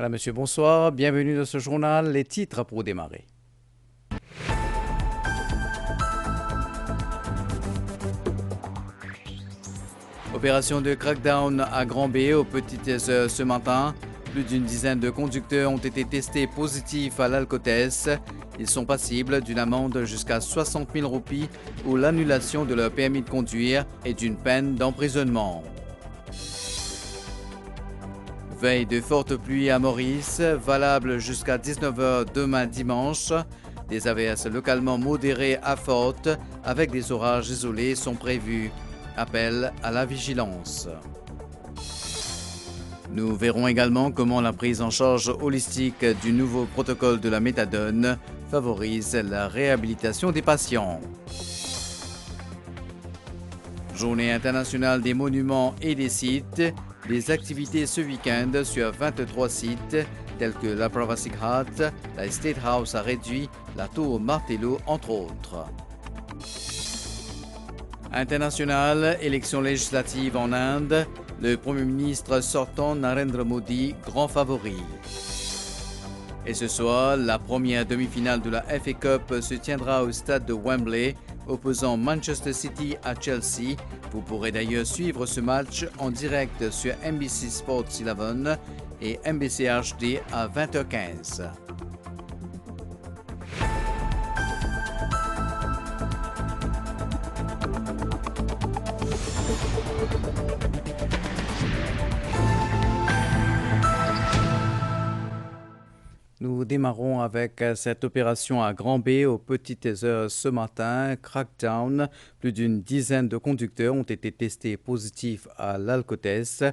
Madame, Monsieur, bonsoir. Bienvenue dans ce journal. Les titres pour démarrer. Opération de crackdown à Grand-B aux petites heures ce matin. Plus d'une dizaine de conducteurs ont été testés positifs à l'alcotest. Ils sont passibles d'une amende jusqu'à 60 000 roupies ou l'annulation de leur permis de conduire et d'une peine d'emprisonnement. Veille de fortes pluies à Maurice, valable jusqu'à 19 h demain dimanche. Des averses localement modérées à fortes avec des orages isolés sont prévus. Appel à la vigilance. Nous verrons également comment la prise en charge holistique du nouveau protocole de la méthadone favorise la réhabilitation des patients. Journée internationale des monuments et des sites. Des activités ce week-end sur 23 sites tels que la Pravasic Hut, la State House à Réduit, la Tour Martello, entre autres. International, élections législatives en Inde. Le Premier ministre sortant Narendra Modi, grand favori. Et ce soir, la première demi-finale de la FA Cup se tiendra au stade de Wembley, opposant Manchester City à Chelsea. Vous pourrez d'ailleurs suivre ce match en direct sur NBC Sports 11 et NBC HD à 20h15. Nous démarrons avec cette opération à Grand-B aux petites heures ce matin, crackdown. Plus d'une dizaine de conducteurs ont été testés positifs à l'alcotest.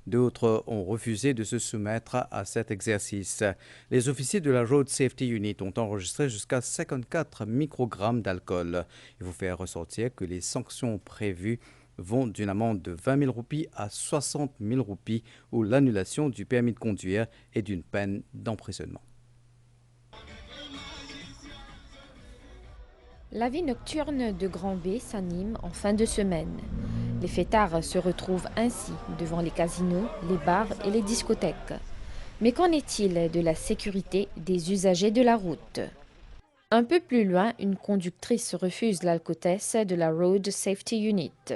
D'autres ont refusé de se soumettre à cet exercice. Les officiers de la Road Safety Unit ont enregistré jusqu'à 54 microgrammes d'alcool. Il faut faire ressortir que les sanctions prévues vont d'une amende de 20 000 roupies à 60 000 roupies ou l'annulation du permis de conduire et d'une peine d'emprisonnement. La vie nocturne de Grand-B s'anime en fin de semaine. Les fêtards se retrouvent ainsi devant les casinos, les bars et les discothèques. Mais qu'en est-il de la sécurité des usagers de la route? Un peu plus loin, une conductrice refuse l'alcotest de la Road Safety Unit.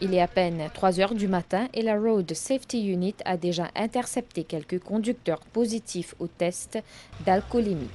Il est à peine 3 heures du matin et la Road Safety Unit a déjà intercepté quelques conducteurs positifs au test d'alcoolémie.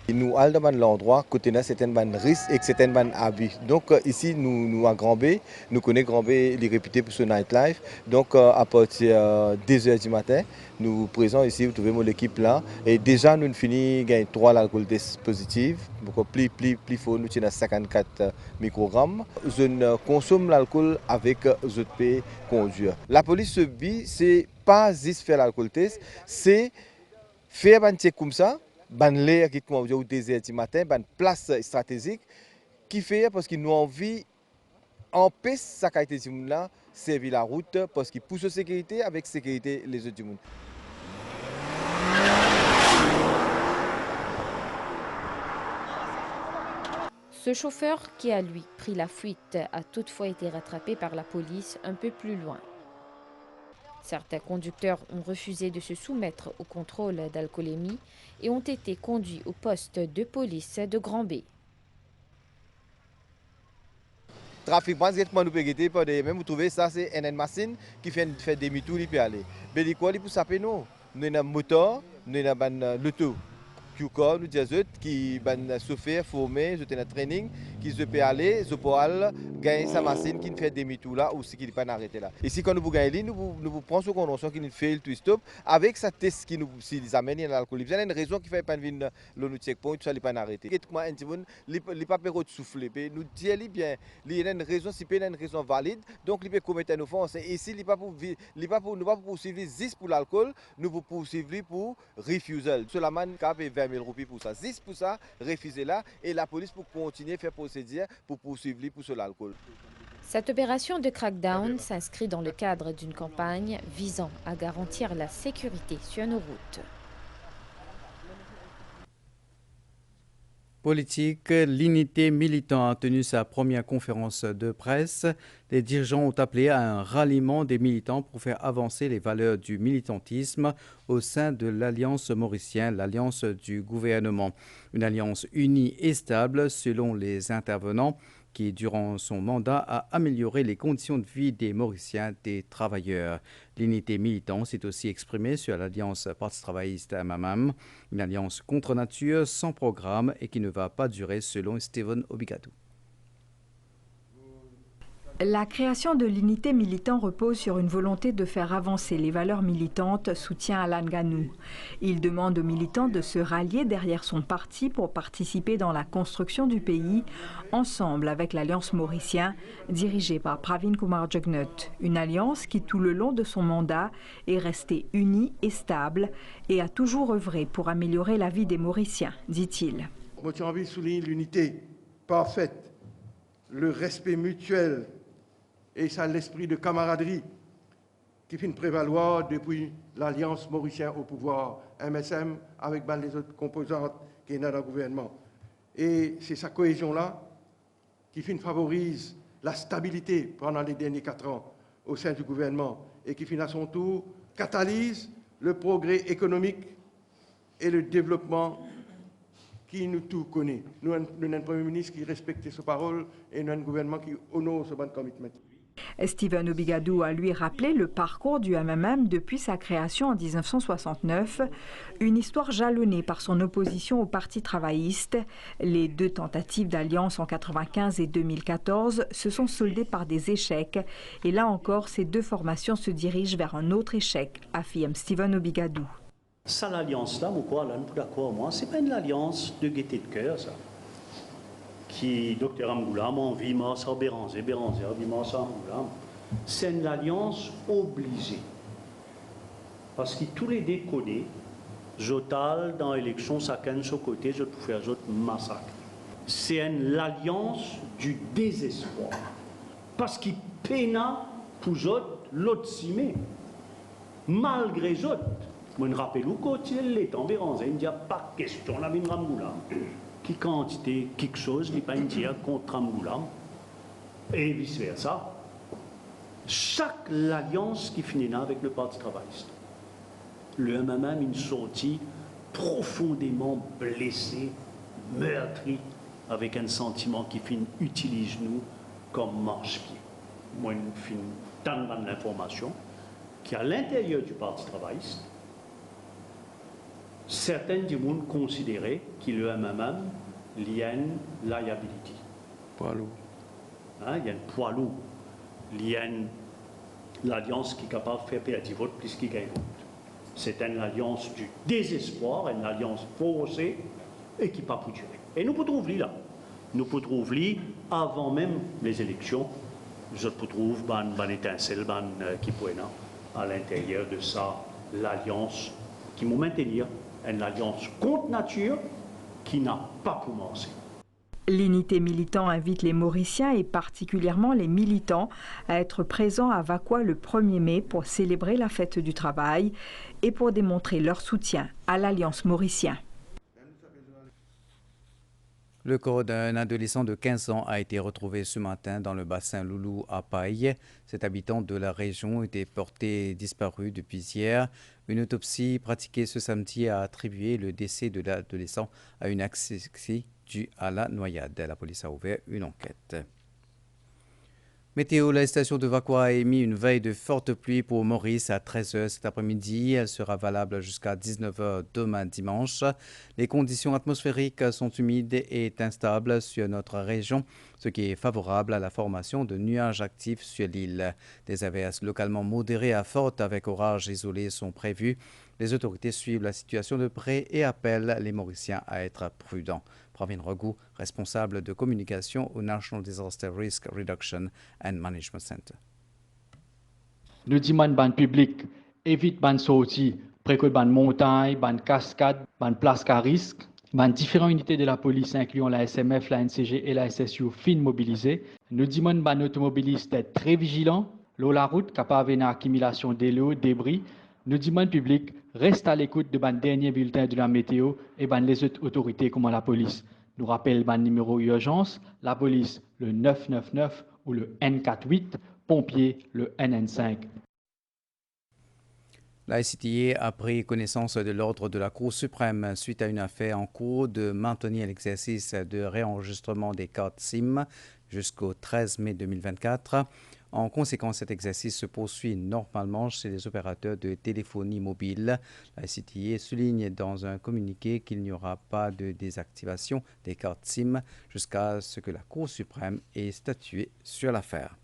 Nous allons dans l'endroit côté là certaines bandes risques et certaines bandes abus. Donc ici nous à Grand-B, nous connaissons Grand-B, il est réputé pour son nightlife. Donc à partir des 2 h du matin, nous présents ici, vous trouvez mon équipe là et déjà nous finissons gagner 3 l'alcool test positif. Donc plus fort nous tenons 54 microgrammes. Je ne consomme l'alcool avec ZP conduire. La police se dit c'est pas juste faire l'alcool test, c'est faire un check comme ça. Ban l'air qui commence au 2 h du matin, ban place stratégique qui fait parce qu'ils ont envie empêcher sa qualité du monde là servir la route parce qu'ils poussent la sécurité avec sécurité les autres du monde. Ce chauffeur qui a lui pris la fuite a toutefois été rattrapé par la police un peu plus loin. Certains conducteurs ont refusé de se soumettre au contrôle d'alcoolémie et ont été conduits au poste de police de Grand-B. Trafic directement nous pégueter par des même vous trouvez ça c'est une machine qui fait demi-tour il peut aller. Mais dit quoi il pour saper non. Nous avons moteur, nous avons l'auto. Nous disons qui ban chauffeur formé, je un training qui se peut aller, je peux aller gagner sa machine qui fait demi-tour là ou si qui pas arrêter là. Ici quand nous gagnons nous prenons sur convention qui nous fait le twist stop avec sa test qui nous si les amène à l'alcool. Il y a une raison qui fait pas venir le checkpoint ça il pas arrêter. Et moi un petit peu il pas période souffler. Nous dit bien il y a une raison si pas une raison valide donc il peut commettre une offense et ici il pas pour nous pas poursuivre juste pour l'alcool, nous pour poursuivre pour refusal. Sur la man cap 20 000 roupies pour ça. 10 pour ça, refuser là et la police pour continuer à faire procédure pour poursuivre pour sur l'alcool. Cette opération de crackdown s'inscrit dans le cadre d'une campagne visant à garantir la sécurité sur nos routes. Politique, l'unité militant a tenu sa première conférence de presse. Les dirigeants ont appelé à un ralliement des militants pour faire avancer les valeurs du militantisme au sein de l'Alliance mauricienne, l'alliance du gouvernement. Une alliance unie et stable selon les intervenants qui, durant son mandat, a amélioré les conditions de vie des Mauriciens, des travailleurs. L'unité militante s'est aussi exprimée sur l'Alliance Parti travailliste MMM, une alliance contre nature, sans programme et qui ne va pas durer selon Steven Obigadou. La création de l'unité militant repose sur une volonté de faire avancer les valeurs militantes, soutient Alan Ganou. Il demande aux militants de se rallier derrière son parti pour participer dans la construction du pays, ensemble avec l'Alliance mauricienne, dirigée par Pravin Kumar Jugnut. Une alliance qui, tout le long de son mandat, est restée unie et stable et a toujours œuvré pour améliorer la vie des Mauriciens, dit-il. Moi, j'ai envie de souligner l'unité parfaite, le respect mutuel, et ça l'esprit de camaraderie qui fait prévaloir depuis l'Alliance mauricienne au pouvoir, MSM, avec les autres composantes qui sont dans le gouvernement. Et c'est sa cohésion-là qui favorise la stabilité pendant les derniers 4 ans au sein du gouvernement et qui à son tour catalyse le progrès économique et le développement qui nous tous connaît. Nous avons un Premier ministre qui respecte ses paroles et nous avons un gouvernement qui honore ce bon commitment. Steven Obigadou a lui rappelé le parcours du MMM depuis sa création en 1969, une histoire jalonnée par son opposition au Parti travailliste. Les 2 tentatives d'alliance en 1995 et 2014 se sont soldées par des échecs. Et là encore, ces 2 formations se dirigent vers un autre échec, affirme Steven Obigadou. Ça, l'alliance-là, moi, c'est pas une alliance de gaieté de cœur, ça. Qui, Dr Amboulam, en Vima, ça, Béranzé, Vima, ça, Amboulam. C'est une alliance obligée. Parce que tous les décodés, Jotal, dans l'élection, ça canne sur côté, je peux faire un massacre. C'est une alliance du désespoir. Parce qu'il peine pour l'autre cimé. Malgré l'autre. Moi, je me rappelle où quand il est en Béranzé, il n'y a pas de question, la mine Amboulam. Qui quantité, quelque chose, n'est pas une dire contre Amboulam, et vice-versa. Chaque alliance qui finit avec le Parti travailliste, le MMM, une sortie profondément blessé, meurtri, avec un sentiment qui utilise nous comme marche-pied. Moi, je donne l'information qu'à l'intérieur du Parti travailliste, certains du monde considéraient que le MMM, il y a une liability. Poids lourd. Il y a un poids lourd. Il y a l'alliance qui est capable de faire perdre du vote plus qu'il gagne vote. C'est une alliance du désespoir, une alliance forcée et qui n'est pas pour durer. Et nous pouvons trouver là. Nous pouvons trouver avant même les élections. Je peux trouver une étincelle qui pourrait à l'intérieur de ça, l'alliance qui va maintenir une alliance contre nature qui n'a pas commencé. L'unité militant invite les Mauriciens et particulièrement les militants à être présents à Vakwa le 1er mai pour célébrer la fête du travail et pour démontrer leur soutien à l'Alliance mauricienne. Le corps d'un adolescent de 15 ans a été retrouvé ce matin dans le bassin Loulou à Paille. Cet habitant de la région était porté disparu depuis hier. Une autopsie pratiquée ce samedi a attribué le décès de l'adolescent à une asphyxie due à la noyade. La police a ouvert une enquête. Météo, la station de Vakwa a émis une veille de forte pluie pour Maurice à 13h cet après-midi. Elle sera valable jusqu'à 19h demain dimanche. Les conditions atmosphériques sont humides et instables sur notre région, ce qui est favorable à la formation de nuages actifs sur l'île. Des averses localement modérées à fortes avec orages isolés sont prévues. Les autorités suivent la situation de près et appellent les Mauriciens à être prudents. Pravin Raghu, responsable de communication au National Disaster Risk Reduction and Management Center. Nous demandons ban public évite ban sortie près que ban montagne, ban cascade, ban place à risque. Ban différentes unités de la police, incluant la SMF, la NCG et la SSU, fin mobilisées. Nous demandons ban automobilistes d'être très vigilants. L'eau la route, capable d'une accumulation d'eau, débris. Nous demandons public reste à l'écoute de ban dernier bulletin de la météo et ban les autres autorités comme la police. Nous rappelons le numéro urgence, la police le 999 ou le N48, pompiers le NN5. La SCTA a pris connaissance de l'ordre de la Cour suprême suite à une affaire en cours de maintenir l'exercice de réenregistrement des cartes SIM jusqu'au 13 mai 2024. En conséquence, cet exercice se poursuit normalement chez les opérateurs de téléphonie mobile. La SCTA souligne dans un communiqué qu'il n'y aura pas de désactivation des cartes SIM jusqu'à ce que la Cour suprême ait statué sur l'affaire.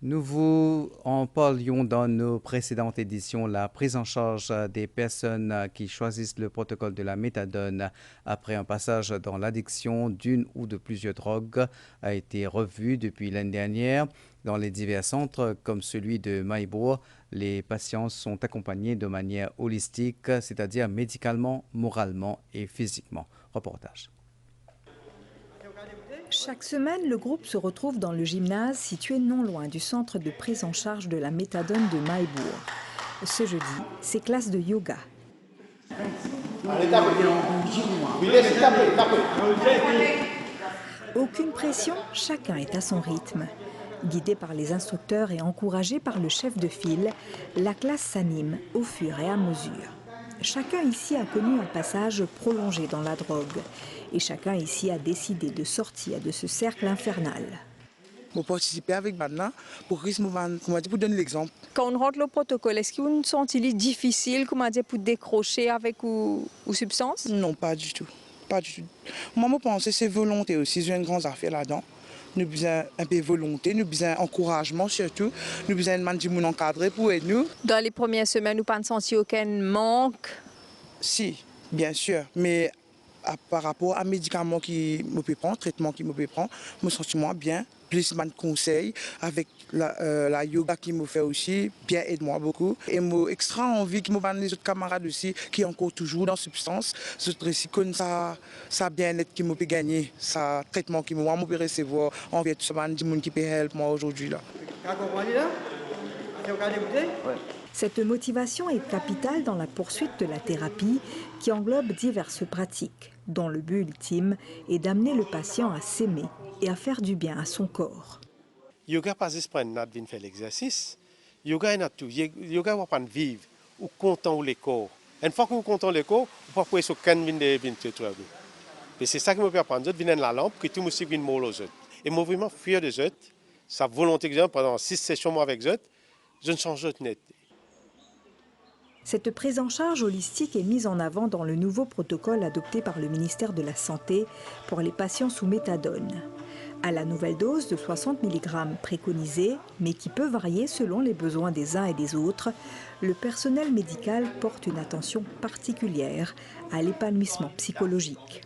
Nous vous en parlions dans nos précédentes éditions. La prise en charge des personnes qui choisissent le protocole de la méthadone après un passage dans l'addiction d'une ou de plusieurs drogues a été revue depuis l'année dernière. Dans les divers centres comme celui de Maïbourg, les patients sont accompagnés de manière holistique, c'est-à-dire médicalement, moralement et physiquement. Reportage. Chaque semaine, le groupe se retrouve dans le gymnase situé non loin du centre de prise en charge de la méthadone de Maïbourg. Ce jeudi, c'est classe de yoga. Aucune pression, chacun est à son rythme. Guidé par les instructeurs et encouragé par le chef de file, la classe s'anime au fur et à mesure. Chacun ici a connu un passage prolongé dans la drogue. Et chacun ici a décidé de sortir de ce cercle infernal. Pour participer avec maintenant, pour donner l'exemple. Quand on rentre le protocole, est-ce que vous sentez difficile pour décrocher avec ou substance? Non, pas du tout. Pas du tout. Moi, je pense que c'est volonté aussi. J'ai une grande affaire là-dedans. Nous avons besoin un peu de volonté, nous avons besoin d'encouragement surtout. Nous avons besoin de gens encadrés pour aider nous. Dans les premières semaines, nous n'avez pas senti aucun manque? Si, bien sûr. Mais par rapport à médicaments qui me prend, traitement qui me prend, je me sens moins bien. Plus de conseils avec la yoga qui me fait aussi, bien aide-moi beaucoup. Et moi extra envie que les autres camarades aussi qui sont encore toujours dans la substance, ce comme ça bien-être qui me peut gagner, ça traitement qui me peut recevoir, envie de ce monde qui peut aider moi aujourd'hui là. Cette motivation est capitale dans la poursuite de la thérapie qui englobe diverses pratiques, dont le but ultime est d'amener le patient à s'aimer et à faire du bien à son corps. Yoga pas juste pour nous faire l'exercice. Yoga est tout. Yoga va pas vivre ou content le corps. Une fois que vous content le corps, vous pouvez se calmer de et c'est ça que me fait apprendre. Je viens de la lampe que tout me suit une molle aux autres. Et moi vraiment fuir des autres. Sa volonté que j'ai pendant 6 sessions avec eux, je ne change de net. Cette prise en charge holistique est mise en avant dans le nouveau protocole adopté par le ministère de la Santé pour les patients sous méthadone. À la nouvelle dose de 60 mg préconisée, mais qui peut varier selon les besoins des uns et des autres, le personnel médical porte une attention particulière à l'épanouissement psychologique.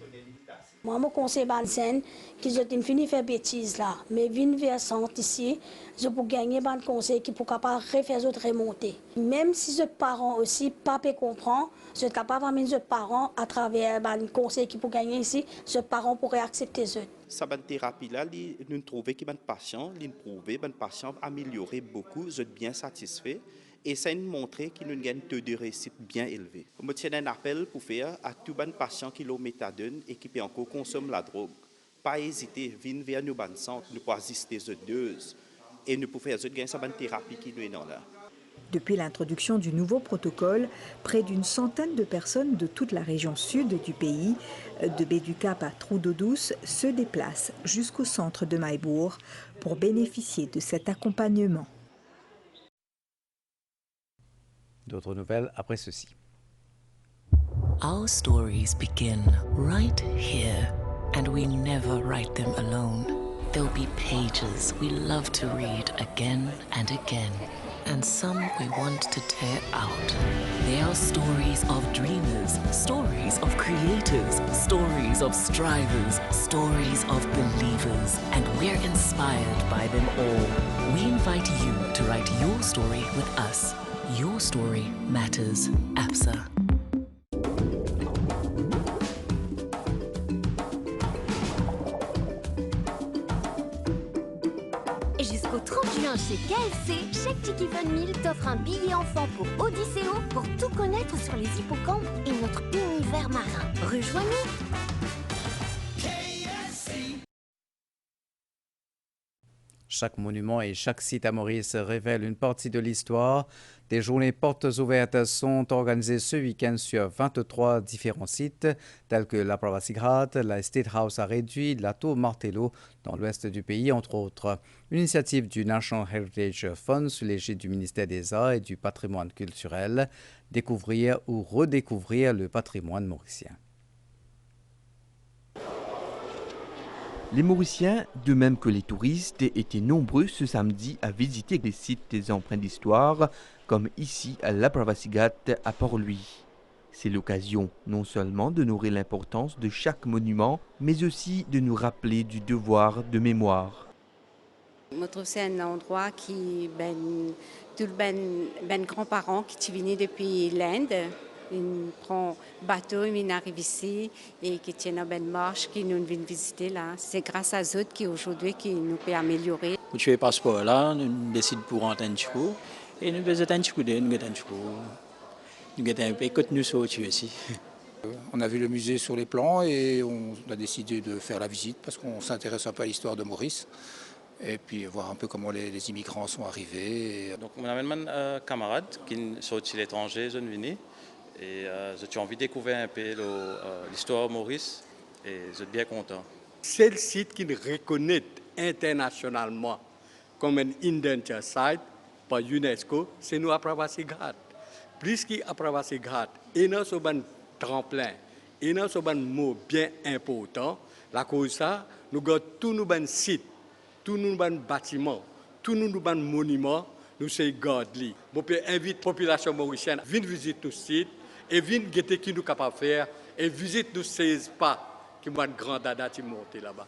Moi, je conseille aux gens qui ont fini de faire bêtises là, mais viennent vers centre ici, je peux gagner un conseil qui pour capable refaire autres remonter. Même si les parents aussi pas comprendre, je suis capable d'amener les parents à travers un conseil qui pour gagner ici, les parents pourraient accepter eux. Cette thérapie là, nous trouvons que les patients, les patients amélioré beaucoup, je suis bien satisfait. Et ça nous montre qu'il nous gagne un taux de réussite bien élevé. Je tiens un appel pour faire à tous les patients qui ont méthadone et qui encore consomment la drogue. Pas hésiter, venir vers nos centres, nous pouvons assister aux doses et nous pouvons faire une thérapie qui nous est là. Depuis l'introduction du nouveau protocole, près d'une centaine de personnes de toute la région sud du pays, de Béducap à Trou d'Eau Douce, se déplacent jusqu'au centre de Maïbourg pour bénéficier de cet accompagnement. D'autres nouvelles après ceci. Our stories begin right here, and we never write them alone. There'll be pages we love to read again and again, and some we want to tear out. They are stories of dreamers, stories of creators, stories of strivers, stories of believers, and we're inspired by them all. We invite you to write your story with us. Your story matters, APSA. Jusqu'au 30 juin chez KFC, chaque Tiki Fun Meal t'offre un billet enfant pour Odysseo pour tout connaître sur les hippocampes et notre univers marin. Rejoignez. Chaque monument et chaque site à Maurice révèle une partie de l'histoire. Des journées portes ouvertes sont organisées ce week-end sur 23 différents sites, tels que la Pravasigrad, la State House à Réduit, la Tour Martello dans l'ouest du pays, entre autres. Une initiative du National Heritage Fund sous l'égide du ministère des Arts et du Patrimoine culturel. Découvrir ou redécouvrir le patrimoine mauricien. Les Mauriciens, de même que les touristes, étaient nombreux ce samedi à visiter les sites empreints d'histoire, comme ici à la Pravasigrad à Port-Louis. C'est l'occasion non seulement de nourrir l'importance de chaque monument, mais aussi de nous rappeler du devoir de mémoire. Je trouve que c'est un endroit qui, tous les grands-parents qui venaient depuis l'Inde. Ils prennent bateau, ils arrivent ici et qui tiennent une marche, qui nous viennent visiter là. C'est grâce à eux qui aujourd'hui qui nous peut améliorer. Nous faisons passeport là, nous décidons pour rentrer en Chico et nous faisons un Chico, nous avons un Chico. Nous avons un peu de nous sortir aussi. On a vu le musée sur les plans et on a décidé de faire la visite parce qu'on s'intéresse un peu à l'histoire de Maurice. Et puis voir un peu comment les immigrants sont arrivés. Donc on amène un camarade qui sont de l'étranger, je viens. Et j'ai envie de découvrir un peu l'histoire de Maurice et je suis bien content. C'est le site qui reconnaît internationalement comme un Indenture Site par UNESCO, c'est nous à Pravasigrad. Plus qu'à Pravasigrad, il y a un tremplin, il y a un mot bien important. La cause ça, nous avons tous nos sites, tous nos bâtiments, tous nos monuments, nous sommes gardés. Je peux inviter la population mauricienne à venir visiter nos sites. Et venez guetter qui nous capable de faire et visite nos 16 pas qui vont être grand dada qui monter là-bas.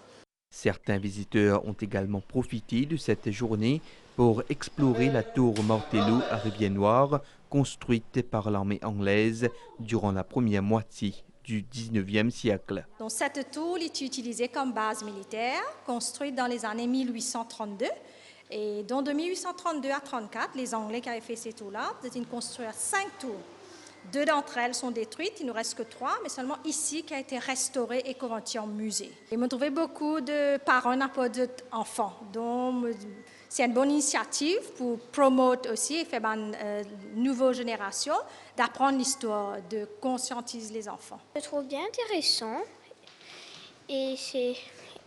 Certains visiteurs ont également profité de cette journée pour explorer la tour Martello à Rivière-Noire, construite par l'armée anglaise durant la première moitié du 19e siècle. Donc, cette tour est utilisée comme base militaire, construite dans les années 1832. Et donc de 1832 à 1834, les Anglais qui avaient fait ces tours-là, ils ont construit 5 tours. 2 d'entre elles sont détruites, il ne nous reste que 3, mais seulement ici qui a été restaurée et convertie en musée. Et me trouvé beaucoup de parents pour d'enfants, donc c'est une bonne initiative pour promouvoir aussi et faire une nouvelle génération d'apprendre l'histoire, de conscientiser les enfants. Je trouve bien intéressant et c'est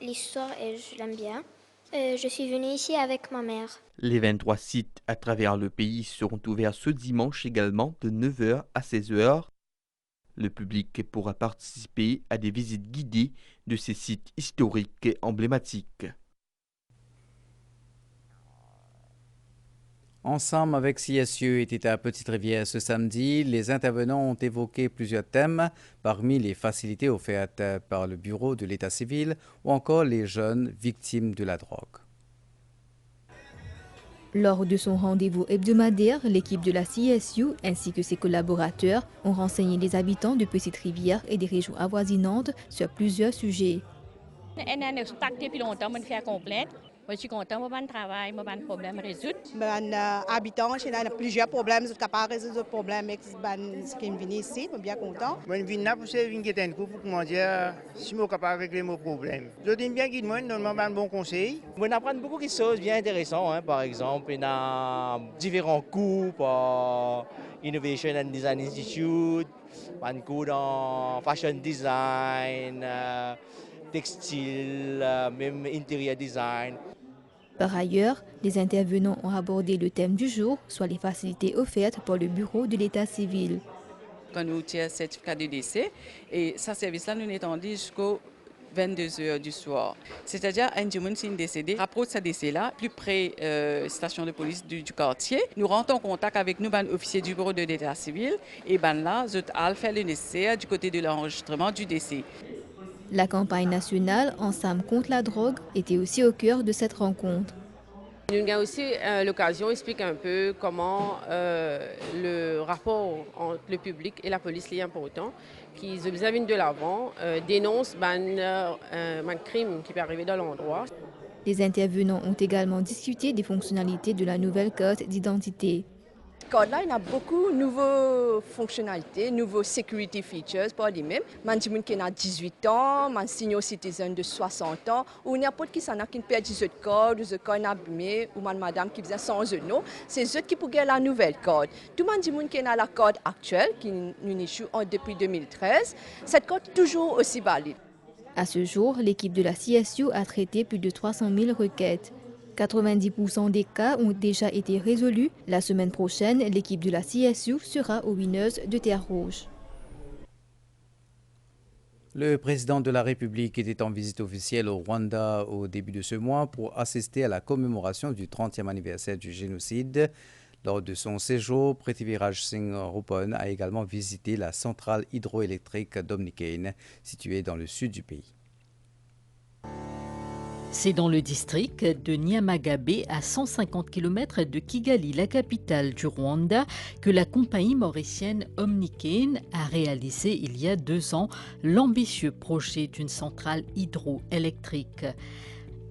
l'histoire et je l'aime bien. Je suis venue ici avec ma mère. Les 23 sites à travers le pays seront ouverts ce dimanche également de 9h à 16h. Le public pourra participer à des visites guidées de ces sites historiques et emblématiques. Ensemble avec CSU était à Petite-Rivière ce samedi. Les intervenants ont évoqué plusieurs thèmes, parmi les facilités offertes par le Bureau de l'État civil ou encore les jeunes victimes de la drogue. Lors de son rendez-vous hebdomadaire, l'équipe de la CSU ainsi que ses collaborateurs ont renseigné les habitants de Petite-Rivière et des régions avoisinantes sur plusieurs sujets. Depuis longtemps, on fait complainte. Je suis content, mon travail, mon problème résolu. Les habitants, j'ai plusieurs problèmes, je suis capable de résoudre les problèmes avec ce qui viennent ici, je suis bien content. Je viens là pour venir pour comment dire si je suis capable de régler mes problèmes. Je dis bien qu'il me donne un bon conseil. On apprend beaucoup de choses bien intéressantes, par exemple, il y a différents cours pour Innovation and Design Institute, un cours dans Fashion Design, textile, même Interior Design. Par ailleurs, les intervenants ont abordé le thème du jour, soit les facilités offertes par le Bureau de l'État civil. Quand nous avons un certificat de décès, et ce service-là nous étendu jusqu'aux 22h du soir. C'est-à-dire, un jour, si décédé, rapproche ce décès-là, plus près de la station de police du quartier. Nous rentrons en contact avec nous, officiers du Bureau de l'État civil, et là, nous allons faire le nécessaire du côté de l'enregistrement du décès. La campagne nationale Ensemble contre la drogue était aussi au cœur de cette rencontre. Nous avons aussi l'occasion d'expliquer un peu comment le rapport entre le public et la police est important, qu'ils ont besoin de l'avant, dénoncent un crime qui peut arriver dans l'endroit. Les intervenants ont également discuté des fonctionnalités de la nouvelle carte d'identité. code-là, il y a beaucoup de nouvelles fonctionnalités, nouveaux security features pour lui-même. Même qui a 18 ans, un senior citizen de 60 ans, ou n'importe qui s'en a qui perd ce code, ou ce code abîmé, ou madame qui faisait sans eux, c'est eux qui pourraient la nouvelle code. Tout le monde qui a la code actuelle, qui nous issue depuis 2013, cette code est toujours aussi valide. À ce jour, l'équipe de la CSU a traité plus de 300 000 requêtes. 90% des cas ont déjà été résolus. La semaine prochaine, l'équipe de la CSU sera aux Wineuses de Terre Rouge. Le président de la République était en visite officielle au Rwanda au début de ce mois pour assister à la commémoration du 30e anniversaire du génocide. Lors de son séjour, Prithviraj Singh Rupan a également visité la centrale hydroélectrique d'Omnikane, située dans le sud du pays. C'est dans le district de Nyamagabe, à 150 km de Kigali, la capitale du Rwanda, que la compagnie mauricienne Omnikane a réalisé il y a 2 ans l'ambitieux projet d'une centrale hydroélectrique.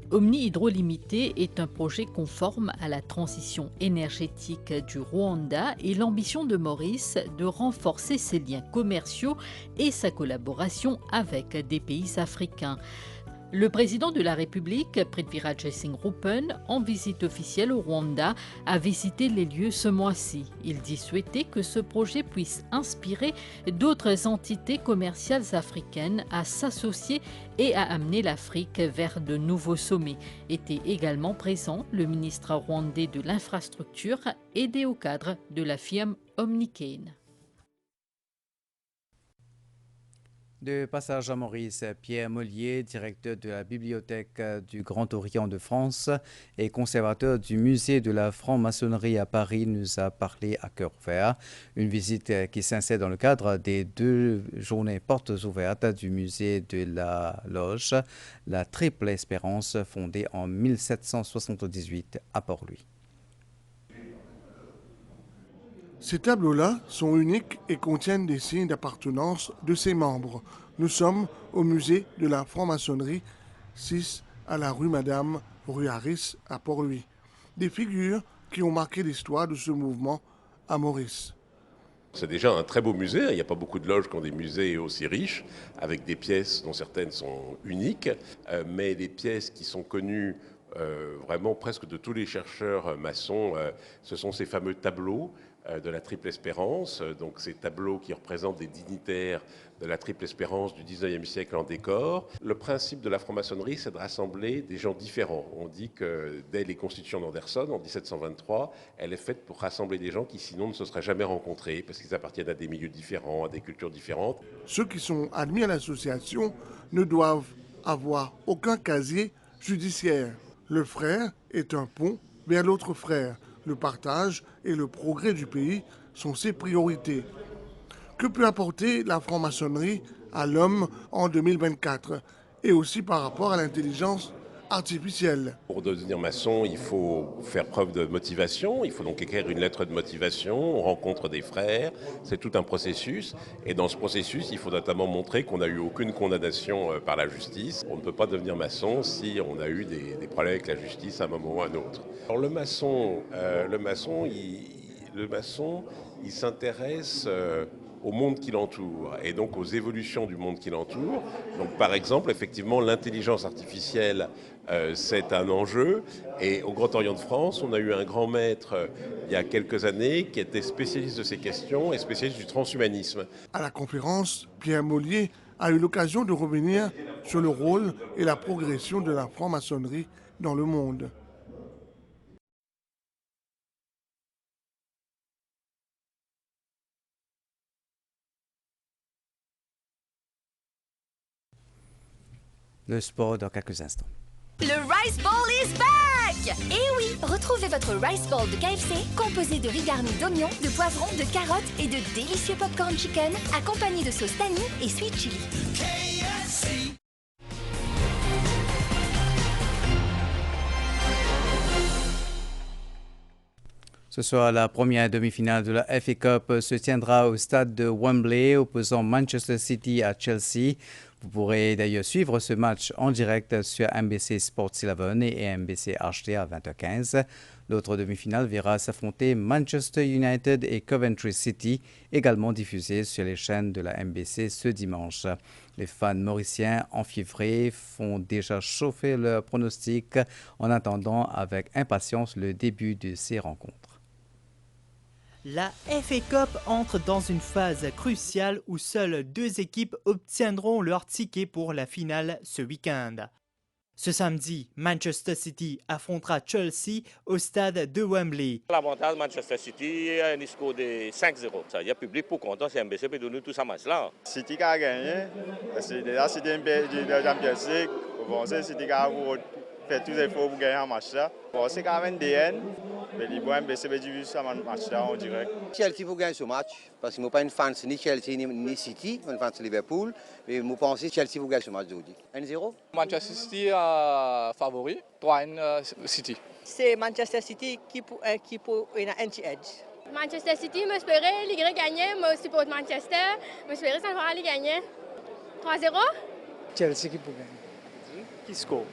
Omni Hydro Limité est un projet conforme à la transition énergétique du Rwanda et l'ambition de Maurice de renforcer ses liens commerciaux et sa collaboration avec des pays africains. Le président de la République, Prithviraj Singh Rupan, en visite officielle au Rwanda, a visité les lieux ce mois-ci. Il dit souhaiter que ce projet puisse inspirer d'autres entités commerciales africaines à s'associer et à amener l'Afrique vers de nouveaux sommets. Était également présent le ministre rwandais de l'infrastructure, aidé au cadre de la firme Omnikane. De passage à Maurice, Pierre Mollier, directeur de la Bibliothèque du Grand Orient de France et conservateur du musée de la franc-maçonnerie à Paris, nous a parlé à cœur ouvert. Une visite qui s'insère dans le cadre des 2 journées portes ouvertes du musée de la Loge, la Triple Espérance, fondée en 1778 à Port-Louis. Ces tableaux-là sont uniques et contiennent des signes d'appartenance de ses membres. Nous sommes au musée de la franc-maçonnerie, 6 à la rue Madame, rue Harris à Port-Louis. Des figures qui ont marqué l'histoire de ce mouvement à Maurice. C'est déjà un très beau musée, il n'y a pas beaucoup de loges qui ont des musées aussi riches, avec des pièces dont certaines sont uniques, mais des pièces qui sont connues vraiment presque de tous les chercheurs maçons, ce sont ces fameux tableaux de la Triple Espérance, donc ces tableaux qui représentent des dignitaires de la Triple Espérance du 19e siècle en décor. Le principe de la franc-maçonnerie, c'est de rassembler des gens différents. On dit que dès les constitutions d'Anderson, en 1723, elle est faite pour rassembler des gens qui sinon ne se seraient jamais rencontrés, parce qu'ils appartiennent à des milieux différents, à des cultures différentes. Ceux qui sont admis à l'association ne doivent avoir aucun casier judiciaire. Le frère est un pont vers l'autre frère. Le partage et le progrès du pays sont ses priorités. Que peut apporter la franc-maçonnerie à l'homme en 2024 et aussi par rapport à l'intelligence artificielle? Pour devenir maçon, il faut faire preuve de motivation, il faut donc écrire une lettre de motivation, on rencontre des frères, c'est tout un processus. Et dans ce processus, il faut notamment montrer qu'on n'a eu aucune condamnation par la justice. On ne peut pas devenir maçon si on a eu des problèmes avec la justice à un moment ou à un autre. Alors le maçon, il s'intéresse au monde qui l'entoure et donc aux évolutions du monde qui l'entoure. Donc par exemple, effectivement, l'intelligence artificielle, c'est un enjeu. Et au Grand Orient de France, on a eu un grand maître il y a quelques années qui était spécialiste de ces questions et spécialiste du transhumanisme. À la conférence, Pierre Mollier a eu l'occasion de revenir sur le rôle et la progression de la franc-maçonnerie dans le monde. Le sport dans quelques instants. Le Rice Bowl is back! Et oui, retrouvez votre Rice Bowl de KFC composé de riz garni d'oignons, de poivrons, de carottes et de délicieux popcorn chicken accompagné de sauce tahini et sweet chili. KFC. Ce soir, la première demi-finale de la FA Cup se tiendra au stade de Wembley, opposant Manchester City à Chelsea. Vous pourrez d'ailleurs suivre ce match en direct sur MBC Sports 11 et MBC HD à 20h15. L'autre demi-finale verra s'affronter Manchester United et Coventry City, également diffusée sur les chaînes de la MBC ce dimanche. Les fans mauriciens enfiévrés font déjà chauffer leurs pronostics en attendant avec impatience le début de ces rencontres. La FA Cup entre dans une phase cruciale où seules 2 équipes obtiendront leur ticket pour la finale ce week-end. Ce samedi, Manchester City affrontera Chelsea au stade de Wembley. L'avantage de Manchester City, il score de 5-0. Il y a public pour content, c'est MBC peut donner tout ça match-là. City a gagné, c'est déjà City est de Champions League. Bon, c'est City a fait tous les efforts pour gagner un match-là. Bon, c'est quand même DN. Mais les MBC peut jouer ce match-là en direct. Chelsea pour gagner ce match, parce que je ne suis pas une fan ni Chelsea ni City, je suis un fan de Liverpool. Mais je pense que Chelsea pour gagner ce match d'aujourd'hui. 1-0. Manchester City favori, 3-1 City. C'est Manchester City qui pour une anti-edge. Manchester City, je espérais les gagner, moi aussi pour Manchester, je espérais ça va aller gagner. 3-0. Chelsea qui pour gagner. Qui score?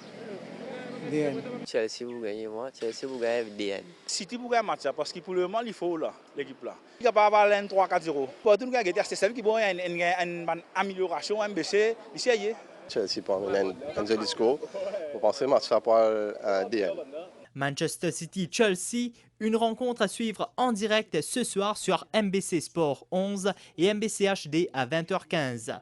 DN. Chelsea vous gagnez, moi. Chelsea vous gagnez DN. City pour gagner match parce que pour le moment, il faut l'équipe là. Il n'y a pas avoir 3-4-0. Pour tout le monde, c'est celle qui a une amélioration MBC ici. Chelsea pour un joli score. Vous pensez match ça pour un DN. Manchester City-Chelsea, une rencontre à suivre en direct ce soir sur MBC Sport 11 et MBC HD à 20h15.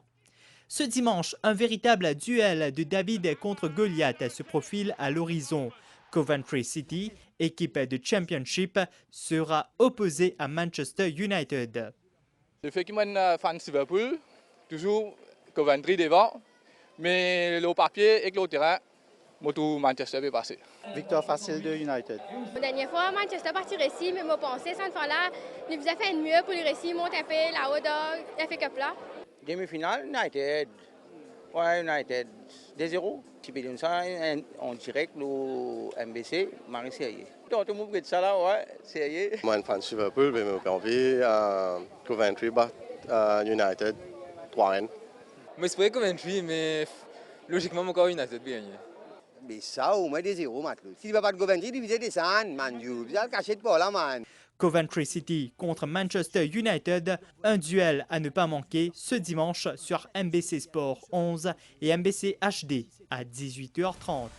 Ce dimanche, un véritable duel de David contre Goliath se profile à l'horizon. Coventry City, équipe de Championship, sera opposée à Manchester United. Le fait que je fan Liverpool, toujours Coventry devant, mais le papier et le terrain, tout Manchester va passer. Victoire facile de United. La dernière fois, Manchester partirait ici, mais je pensais cette fois-là, il vous a fait mieux pour les récits, monter un peu là-haut dans la FA Cup là. Demi-finale, United. Ouais, United. 2-0. Si tu donnes ça en direct, le MBC, Marie Sérieux. Tout le monde regarde ça là, ouais, sérieux. Moi, je suis fan de Liverpool, mais j'ai envie Coventry bat United 3-1. Moi, je pourrais Coventry, mais logiquement, encore United peut gagner. Mais ça, au moins 2-0, maintenant. Si tu ne vas pas de Coventry, tu vas descendre, man. Tu vas le cacher de pas là, man. Coventry City contre Manchester United, un duel à ne pas manquer ce dimanche sur MBC Sport 11 et MBC HD à 18h30.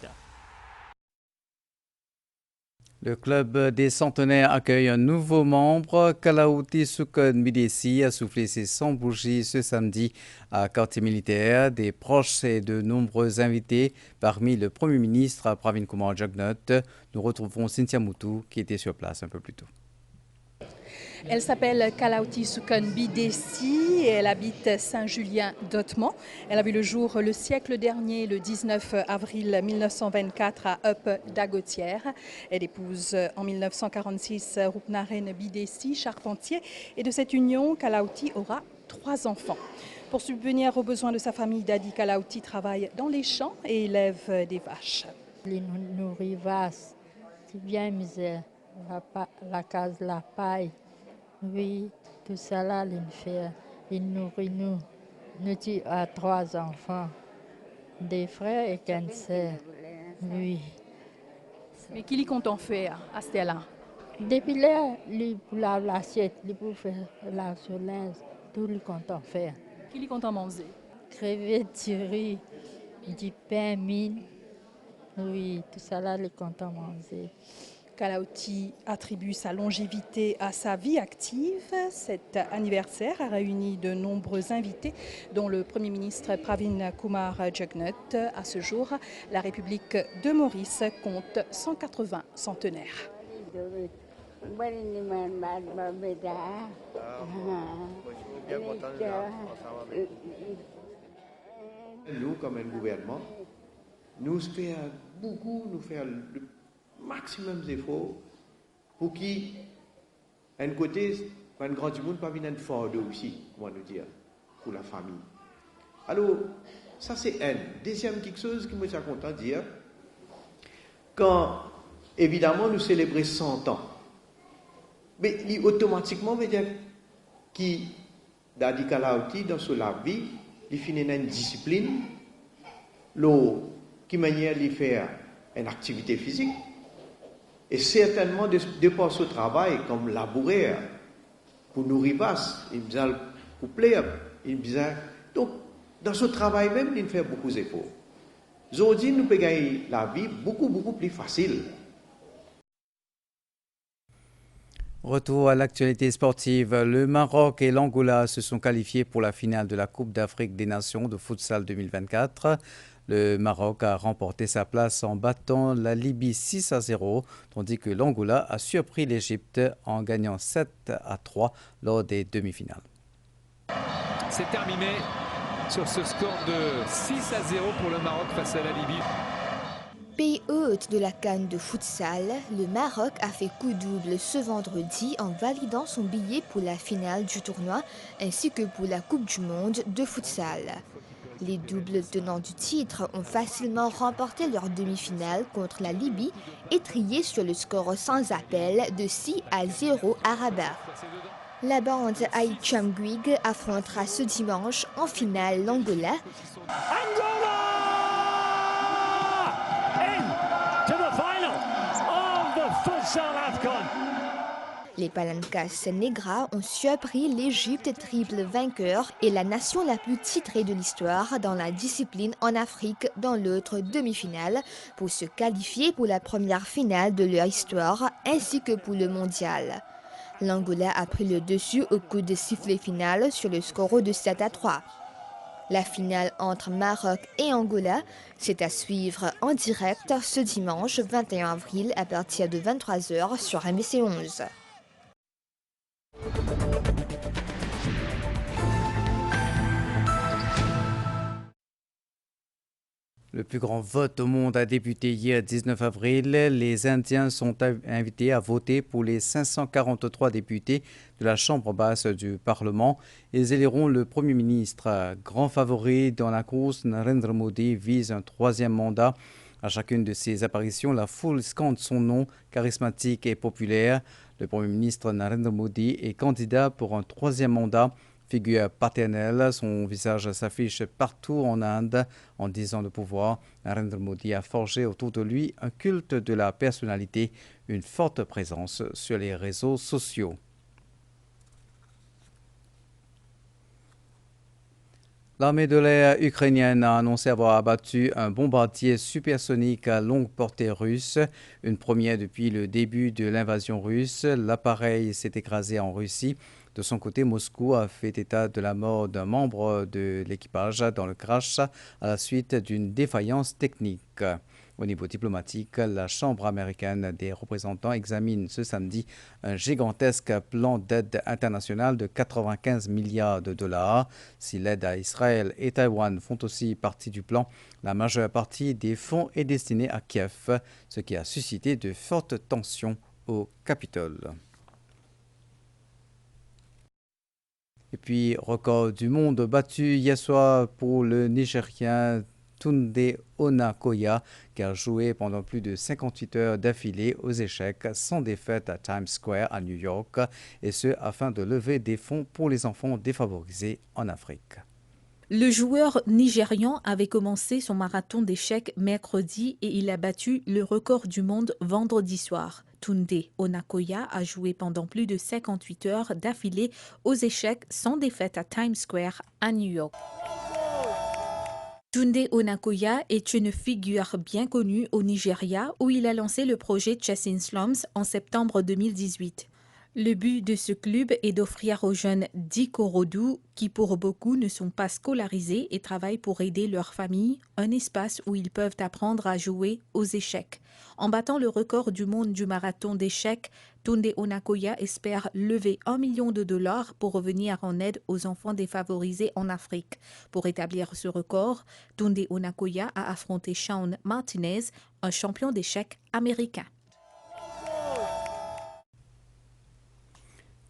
Le club des centenaires accueille un nouveau membre. Kalauti Sukon Bidesi a soufflé ses 100 bougies ce samedi à quartier militaire. Des proches et de nombreux invités, parmi le Premier ministre Pravin Kumar Jugnauth. Nous retrouvons Cynthia Moutou qui était sur place un peu plus tôt. Elle s'appelle Kalauti Sukon Bidesi et elle habite Saint-Julien d'Otman. Elle a vu le jour le siècle dernier, le 19 avril 1924 à Up d'Agotière. Elle épouse en 1946 Rupnaren Bidesi, charpentier. Et de cette union, Kalauti aura 3 enfants. Pour subvenir aux besoins de sa famille, Dadi Kalauti travaille dans les champs et élève des vaches. Les nourrit vaches, c'est bien misère. La case, la paille. Oui, tout ça là, il nourrit nous. Nous avons 3 enfants, des frères et 15 sœurs. Oui. Mais qui lui compte en faire à ce là? Depuis là, pour laver l'assiette, pour faire la linge, tout lui compte en faire. Qui lui compte en manger? Crevettes, du riz, du pain, mine. Oui, tout ça là, il compte en manger. Kalauti attribue sa longévité à sa vie active. Cet anniversaire a réuni de nombreux invités, dont le Premier ministre Pravin Kumar Jugnauth. À ce jour, la République de Maurice compte 180 centenaires. Nous, comme un gouvernement, nous faisons beaucoup, nous faisons le maximum d'efforts pour qui, d'un côté, un grand du monde pas venir fort aussi, moi nous dire, pour la famille. Alors, ça c'est un. Deuxième quelque chose que moi je suis content de dire, quand évidemment nous célébrons 100 ans, mais automatiquement veut dire qui Dadi Kalauti dans sa vie, il finit dans une discipline, qui manière de faire une activité physique, et certainement de par ce travail comme laboureur, pour nourrir vasse, il me pour plaire, il me donc dans ce travail même, il fait beaucoup d'efforts. Aujourd'hui, nous pouvons gagner la vie beaucoup plus facile. Retour à l'actualité sportive. Le Maroc et l'Angola se sont qualifiés pour la finale de la Coupe d'Afrique des Nations de futsal 2024. Le Maroc a remporté sa place en battant la Libye 6-0, tandis que l'Angola a surpris l'Égypte en gagnant 7-3 lors des demi-finales. C'est terminé sur ce score de 6-0 pour le Maroc face à la Libye. Pays hôte de la CAN de futsal, le Maroc a fait coup double ce vendredi en validant son billet pour la finale du tournoi ainsi que pour la Coupe du Monde de futsal. Les doubles tenants du titre ont facilement remporté leur demi-finale contre la Libye et trié sur le score sans appel de 6-0 à Rabat. La bande Aïcham Guig affrontera ce dimanche en finale l'Angola. Les Palancas Negras ont surpris l'Égypte triple vainqueur et la nation la plus titrée de l'histoire dans la discipline en Afrique dans l'autre demi-finale pour se qualifier pour la première finale de leur histoire ainsi que pour le mondial. L'Angola a pris le dessus au coup de sifflet final sur le score de 7-3. La finale entre Maroc et Angola, c'est à suivre en direct ce dimanche 21 avril à partir de 23h sur MBC 11. Le plus grand vote au monde a débuté hier 19 avril. Les Indiens sont invités à voter pour les 543 députés de la Chambre basse du Parlement. Ils éliront le Premier ministre. Grand favori dans la course, Narendra Modi vise un troisième mandat. À chacune de ses apparitions, la foule scande son nom, charismatique et populaire. Le Premier ministre Narendra Modi est candidat pour un troisième mandat. Figure paternelle, son visage s'affiche partout en Inde. En 10 ans de pouvoir, Narendra Modi a forgé autour de lui un culte de la personnalité, une forte présence sur les réseaux sociaux. L'armée de l'air ukrainienne a annoncé avoir abattu un bombardier supersonique à longue portée russe, une première depuis le début de l'invasion russe. L'appareil s'est écrasé en Russie. De son côté, Moscou a fait état de la mort d'un membre de l'équipage dans le crash à la suite d'une défaillance technique. Au niveau diplomatique, la Chambre américaine des représentants examine ce samedi un gigantesque plan d'aide internationale de 95 milliards de dollars. Si l'aide à Israël et Taïwan font aussi partie du plan, la majeure partie des fonds est destinée à Kiev, ce qui a suscité de fortes tensions au Capitole. Et puis, record du monde battu hier soir pour le Nigérien Tunde Onakoya, qui a joué pendant plus de 58 heures d'affilée aux échecs sans défaite à Times Square à New York, et ce afin de lever des fonds pour les enfants défavorisés en Afrique. Le joueur nigérian avait commencé son marathon d'échecs mercredi et il a battu le record du monde vendredi soir. Tunde Onakoya a joué pendant plus de 58 heures d'affilée aux échecs sans défaite à Times Square à New York. Tunde Onakoya est une figure bien connue au Nigeria où il a lancé le projet Chasing Slums en septembre 2018. Le but de ce club est d'offrir aux jeunes d'Ikorodu, qui pour beaucoup ne sont pas scolarisés et travaillent pour aider leur famille, un espace où ils peuvent apprendre à jouer aux échecs. En battant le record du monde du marathon d'échecs, Tunde Onakoya espère lever $1 million pour revenir en aide aux enfants défavorisés en Afrique. Pour établir ce record, Tunde Onakoya a affronté Sean Martinez, un champion d'échecs américain.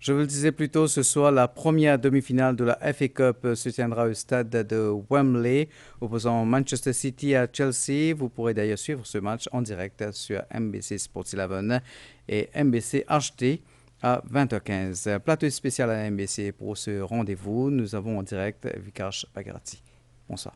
Je vous le disais plus tôt, ce soir, la première demi-finale de la FA Cup se tiendra au stade de Wembley, opposant Manchester City à Chelsea. Vous pourrez d'ailleurs suivre ce match en direct sur MBC Sports 11 et MBC HD à 20h15. Plateau spécial à MBC pour ce rendez-vous. Nous avons en direct Vikash Bhagarati. Bonsoir.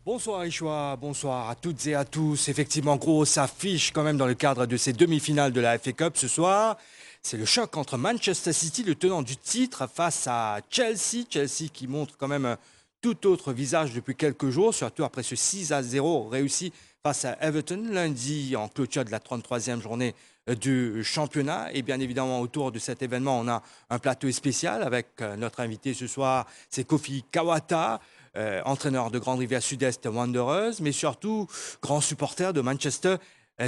Bonsoir Richua, bonsoir à toutes et à tous. Effectivement, grosse affiche quand même dans le cadre de ces demi-finales de la FA Cup ce soir. C'est le choc entre Manchester City, le tenant du titre, face à Chelsea. Chelsea qui montre quand même un tout autre visage depuis quelques jours, surtout après ce 6-0 réussi face à Everton lundi en clôture de la 33e journée du championnat. Et bien évidemment, autour de cet événement, on a un plateau spécial avec notre invité ce soir, c'est Kofi Kawata. Entraîneur de Grande Rivière Sud-Est Wanderers, mais surtout grand supporter de Manchester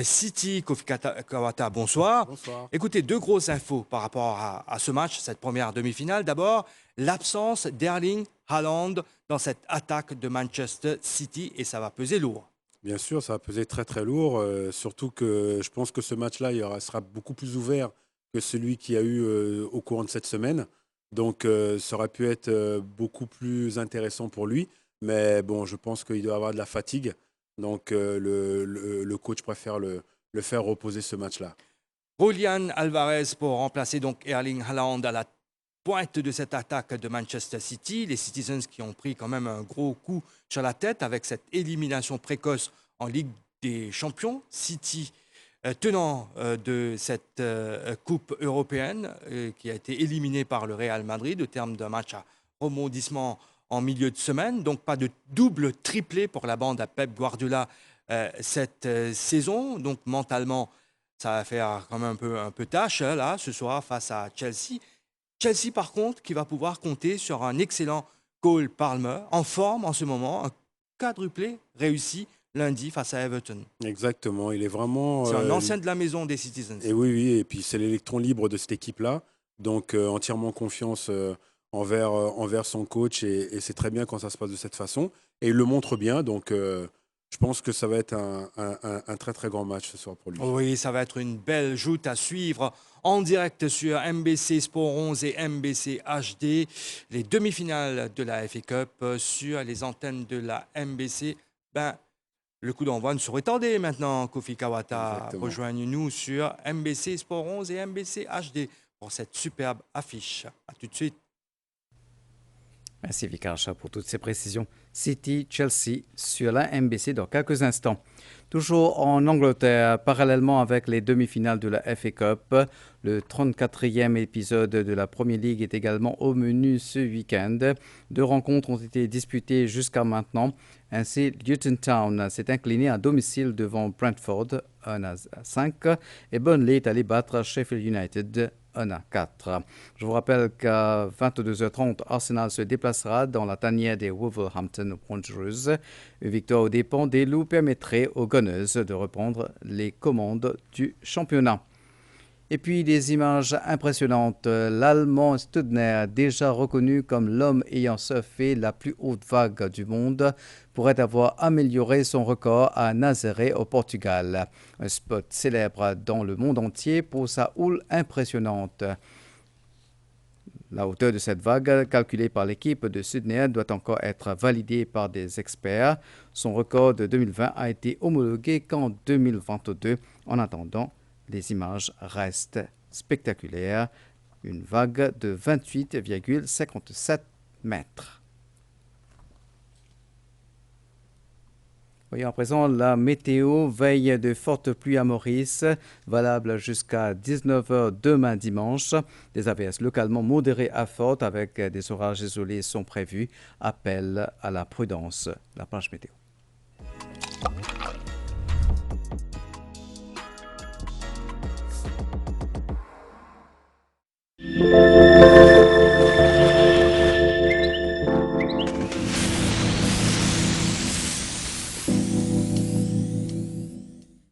City. Kofi Kawata, bonsoir. Bonsoir. Écoutez, deux grosses infos par rapport à ce match, cette première demi-finale. D'abord, l'absence d'Erling Haaland dans cette attaque de Manchester City, et ça va peser lourd. Bien sûr, ça va peser très très lourd, surtout que je pense que ce match-là sera beaucoup plus ouvert que celui qu'il y a eu au courant de cette semaine. Donc, ça aurait pu être beaucoup plus intéressant pour lui. Mais bon, je pense qu'il doit avoir de la fatigue. Donc, le coach préfère le faire reposer ce match-là. Julian Alvarez pour remplacer donc Erling Haaland à la pointe de cette attaque de Manchester City. Les Citizens qui ont pris quand même un gros coup sur la tête avec cette élimination précoce en Ligue des Champions. City tenant de cette Coupe européenne qui a été éliminée par le Real Madrid au terme d'un match à rebondissement en milieu de semaine. Donc pas de double triplé pour la bande à Pep Guardiola cette saison. Donc mentalement, ça va faire quand même un peu tâche là ce soir face à Chelsea. Chelsea par contre qui va pouvoir compter sur un excellent Cole Palmer en forme en ce moment, un quadruplé réussi lundi face à Everton. Exactement, il est vraiment... C'est un ancien de la maison des Citizens. Et oui, et puis c'est l'électron libre de cette équipe-là. Donc entièrement confiance envers son coach et c'est très bien quand ça se passe de cette façon. Et il le montre bien, donc je pense que ça va être un très très grand match ce soir pour lui. Oui, ça va être une belle joute à suivre en direct sur MBC Sport 11 et MBC HD. Les demi-finales de la FA Cup sur les antennes de la MBC. Le coup d'envoi ne saurait tarder maintenant, Kofi Kawata. Rejoignez-nous sur MBC Sport 11 et MBC HD pour cette superbe affiche. A tout de suite. Merci Vikarcha pour toutes ces précisions. City-Chelsea sur la MBC dans quelques instants. Toujours en Angleterre, parallèlement avec les demi-finales de la FA Cup, le 34e épisode de la Premier League est également au menu ce week-end. 2 rencontres ont été disputées jusqu'à maintenant. Ainsi, Luton Town s'est incliné à domicile devant Brentford 1-5 et Burnley est allé battre Sheffield United 1-4. Je vous rappelle qu'à 22h30, Arsenal se déplacera dans la tanière des Wolverhampton Wanderers. Une victoire aux dépens des Loups permettrait aux Gunners de reprendre les commandes du championnat. Et puis des images impressionnantes. L'Allemand Studner, déjà reconnu comme l'homme ayant surfé la plus haute vague du monde, pourrait avoir amélioré son record à Nazaré au Portugal. Un spot célèbre dans le monde entier pour sa houle impressionnante. La hauteur de cette vague, calculée par l'équipe de Studner, doit encore être validée par des experts. Son record de 2020 a été homologué qu'en 2022. En attendant, les images restent spectaculaires. Une vague de 28,57 mètres. Voyons à présent la météo. Veille de fortes pluies à Maurice, valable jusqu'à 19h demain dimanche. Des averses localement modérées à fortes avec des orages isolés sont prévus. Appel à la prudence. La page météo.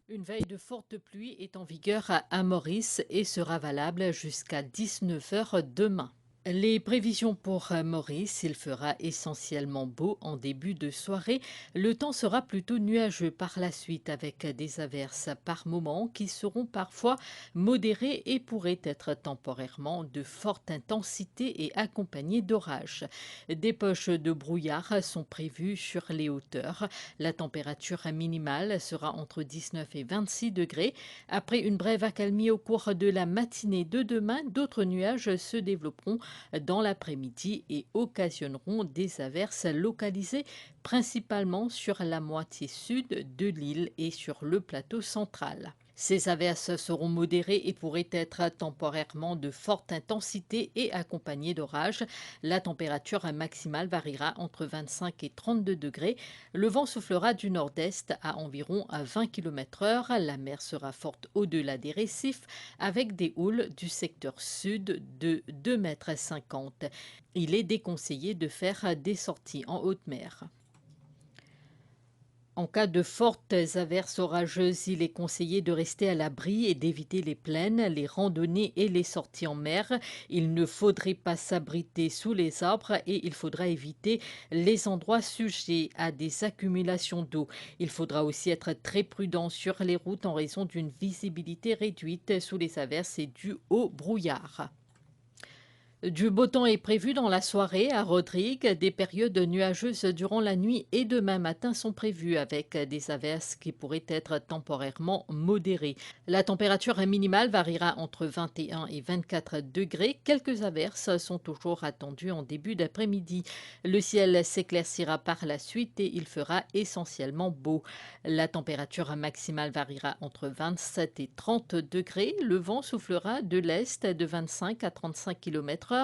Une veille de forte pluie est en vigueur à Maurice et sera valable jusqu'à 19h demain. Les prévisions pour Maurice, il fera essentiellement beau en début de soirée. Le temps sera plutôt nuageux par la suite avec des averses par moments qui seront parfois modérées et pourraient être temporairement de forte intensité et accompagnées d'orages. Des poches de brouillard sont prévues sur les hauteurs. La température minimale sera entre 19 et 26 degrés. Après une brève accalmie au cours de la matinée de demain, d'autres nuages se développeront dans l'après-midi et occasionneront des averses localisées principalement sur la moitié sud de l'île et sur le plateau central. Ces averses seront modérées et pourraient être temporairement de forte intensité et accompagnées d'orages. La température maximale variera entre 25 et 32 degrés. Le vent soufflera du nord-est à environ 20 km/h. La mer sera forte au-delà des récifs avec des houles du secteur sud de 2,50 m. Il est déconseillé de faire des sorties en haute mer. En cas de fortes averses orageuses, il est conseillé de rester à l'abri et d'éviter les plaines, les randonnées et les sorties en mer. Il ne faudrait pas s'abriter sous les arbres et il faudra éviter les endroits sujets à des accumulations d'eau. Il faudra aussi être très prudent sur les routes en raison d'une visibilité réduite sous les averses et due au brouillard. Du beau temps est prévu dans la soirée à Rodrigue. Des périodes nuageuses durant la nuit et demain matin sont prévues avec des averses qui pourraient être temporairement modérées. La température minimale variera entre 21 et 24 degrés. Quelques averses sont toujours attendues en début d'après-midi. Le ciel s'éclaircira par la suite et il fera essentiellement beau. La température maximale variera entre 27 et 30 degrés. Le vent soufflera de l'est de 25 à 35 km/h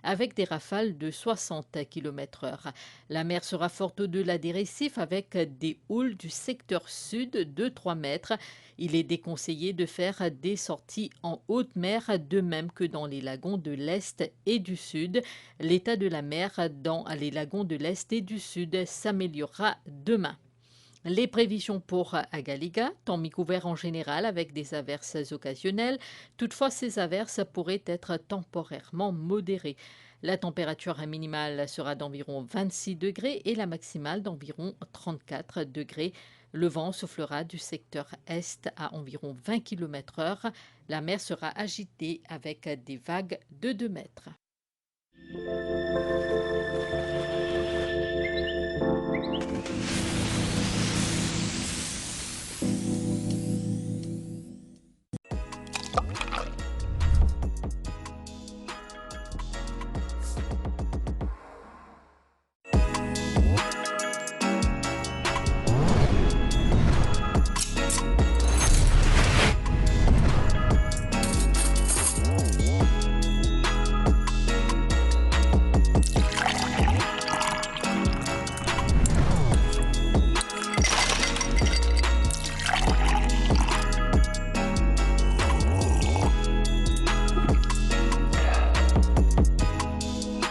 avec des rafales de 60 km/h. La mer sera forte au-delà des récifs avec des houles du secteur sud de 3 mètres. Il est déconseillé de faire des sorties en haute mer, de même que dans les lagons de l'Est et du Sud. L'état de la mer dans les lagons de l'Est et du Sud s'améliorera demain. Les prévisions pour Agaliga, temps mi-couvert en général avec des averses occasionnelles. Toutefois, ces averses pourraient être temporairement modérées. La température minimale sera d'environ 26 degrés et la maximale d'environ 34 degrés. Le vent soufflera du secteur est à environ 20 km/h. La mer sera agitée avec des vagues de 2 mètres.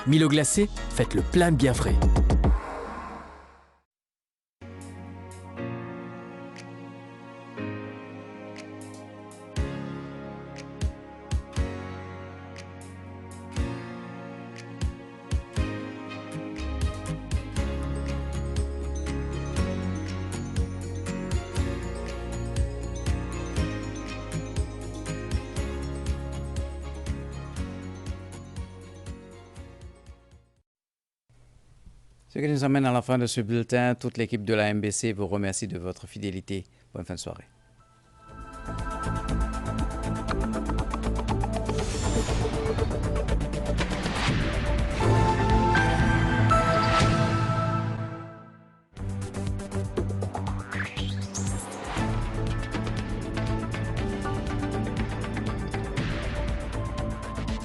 Milo glacé, faites-le plein de bien frais. Ce qui nous amène à la fin de ce bulletin. Toute l'équipe de la MBC vous remercie de votre fidélité. Bonne fin de soirée.